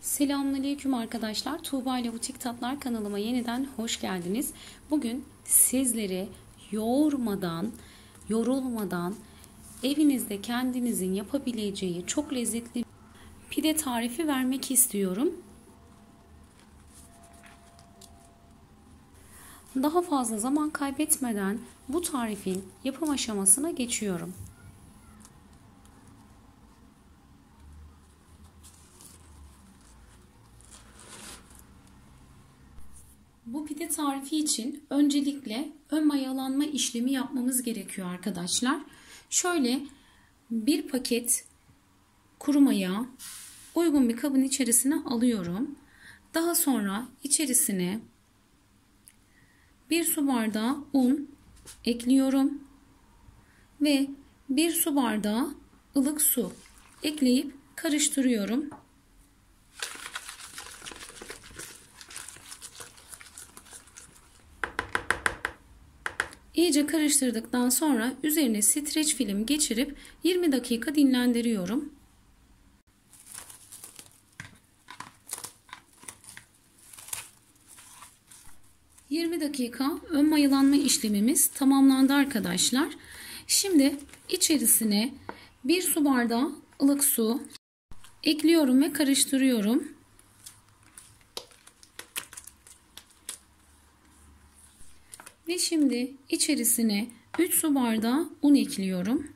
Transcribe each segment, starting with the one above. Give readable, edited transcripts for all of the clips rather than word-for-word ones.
Selamünaleyküm arkadaşlar. Tuğba ile Butik Tatlar kanalıma yeniden hoş geldiniz. Bugün sizlere yoğurmadan, yorulmadan evinizde kendinizin yapabileceği çok lezzetli pide tarifi vermek istiyorum. Daha fazla zaman kaybetmeden bu tarifin yapım aşamasına geçiyorum. Bu pide tarifi için öncelikle ön mayalanma işlemi yapmamız gerekiyor arkadaşlar. Şöyle bir paket kuru maya uygun bir kabın içerisine alıyorum. Daha sonra içerisine 1 su bardağı un ekliyorum ve 1 su bardağı ılık su ekleyip karıştırıyorum. İyice karıştırdıktan sonra üzerine streç film geçirip 20 dakika dinlendiriyorum. ...20 dakika ön mayalanma işlemimiz tamamlandı arkadaşlar. Şimdi içerisine 1 su bardağı ılık su ekliyorum ve karıştırıyorum. Ve şimdi içerisine 3 su bardağı un ekliyorum.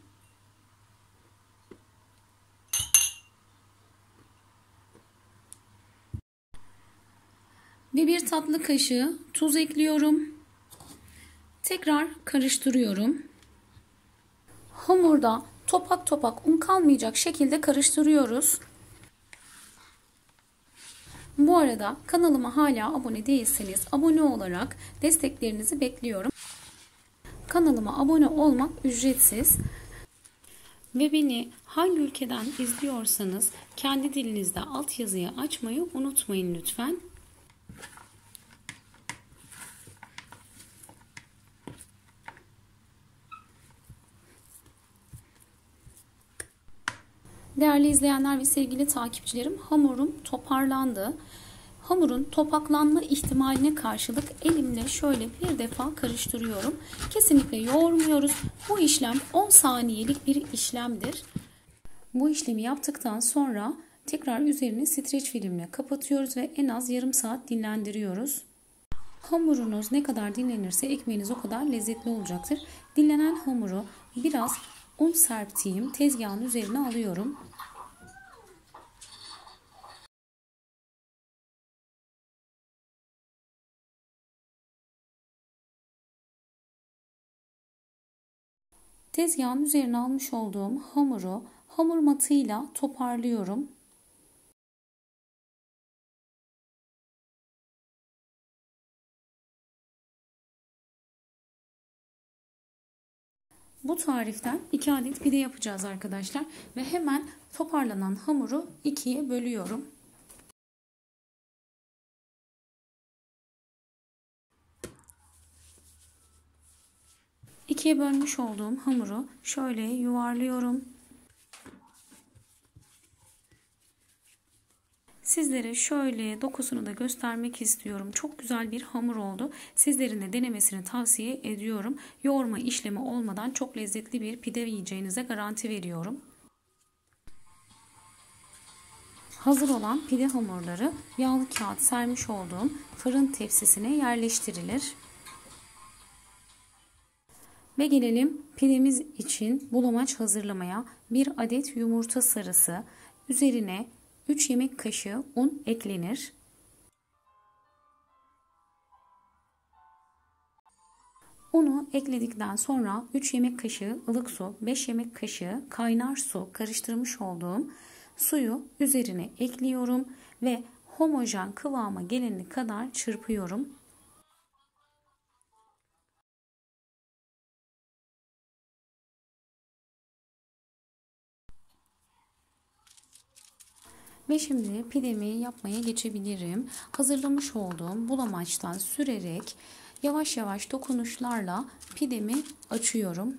Ve 1 tatlı kaşığı tuz ekliyorum. Tekrar karıştırıyorum. Hamurda topak topak un kalmayacak şekilde karıştırıyoruz. Bu arada kanalıma hala abone değilseniz abone olarak desteklerinizi bekliyorum. Kanalıma abone olmak ücretsiz. Ve beni hangi ülkeden izliyorsanız kendi dilinizde altyazıyı açmayı unutmayın lütfen. Değerli izleyenler ve sevgili takipçilerim, hamurum toparlandı. Hamurun topaklanma ihtimaline karşılık elimle şöyle bir defa karıştırıyorum. Kesinlikle yoğurmuyoruz. Bu işlem 10 saniyelik bir işlemdir. Bu işlemi yaptıktan sonra tekrar üzerini streç filmle kapatıyoruz ve en az yarım saat dinlendiriyoruz. Hamurunuz ne kadar dinlenirse ekmeğiniz o kadar lezzetli olacaktır. Dinlenen hamuru biraz un serptiğim tezgahın üzerine alıyorum. Tezgahın üzerine almış olduğum hamuru hamur matıyla toparlıyorum. Bu tariften 2 adet pide yapacağız arkadaşlar ve hemen toparlanan hamuru ikiye bölüyorum. İkiye bölmüş olduğum hamuru şöyle yuvarlıyorum. Sizlere şöyle dokusunu da göstermek istiyorum. Çok güzel bir hamur oldu. Sizlerin de denemesini tavsiye ediyorum. Yoğurma işlemi olmadan çok lezzetli bir pide yiyeceğinize garanti veriyorum. Hazır olan pide hamurları yağlı kağıt sermiş olduğum fırın tepsisine yerleştirilir. Ve gelelim pidemiz için bulamaç hazırlamaya. 1 adet yumurta sarısı, üzerine 3 yemek kaşığı un eklenir. Unu ekledikten sonra 3 yemek kaşığı ılık su, 5 yemek kaşığı kaynar su karıştırmış olduğum suyu üzerine ekliyorum ve homojen kıvama gelene kadar çırpıyorum. Ve şimdi pidemi yapmaya geçebilirim. Hazırlamış olduğum bulamaçtan sürerek yavaş yavaş dokunuşlarla pidemi açıyorum.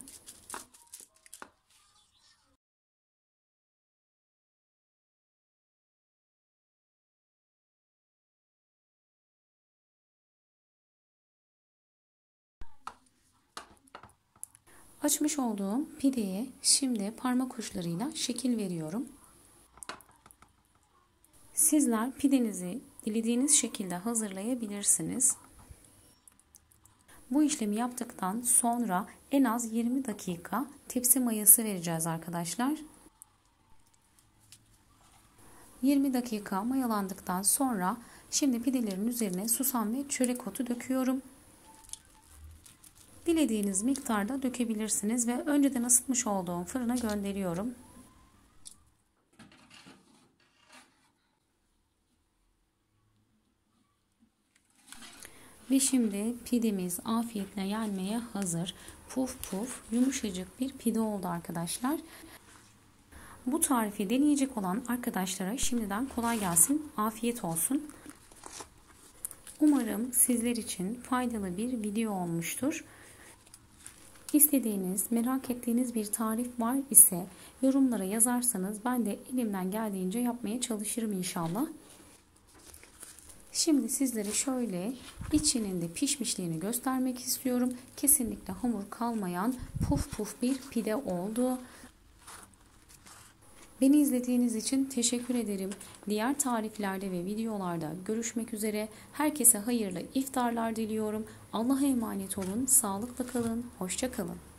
Açmış olduğum pideye şimdi parmak uçlarıyla şekil veriyorum. Sizler pidenizi dilediğiniz şekilde hazırlayabilirsiniz. Bu işlemi yaptıktan sonra en az 20 dakika tepsi mayası vereceğiz arkadaşlar. 20 dakika mayalandıktan sonra şimdi pidelerin üzerine susam ve çörek otu döküyorum. Dilediğiniz miktarda dökebilirsiniz ve önceden ısıtmış olduğum fırına gönderiyorum. Ve şimdi pidemiz afiyetle yenmeye hazır. Puf puf yumuşacık bir pide oldu arkadaşlar. Bu tarifi deneyecek olan arkadaşlara şimdiden kolay gelsin, afiyet olsun. Umarım sizler için faydalı bir video olmuştur. İstediğiniz, merak ettiğiniz bir tarif var ise yorumlara yazarsanız ben de elimden geldiğince yapmaya çalışırım inşallah. Şimdi sizlere şöyle içinin de pişmişliğini göstermek istiyorum. Kesinlikle hamur kalmayan puf puf bir pide oldu. Beni izlediğiniz için teşekkür ederim. Diğer tariflerde ve videolarda görüşmek üzere. Herkese hayırlı iftarlar diliyorum. Allah'a emanet olun. Sağlıkla kalın. Hoşça kalın.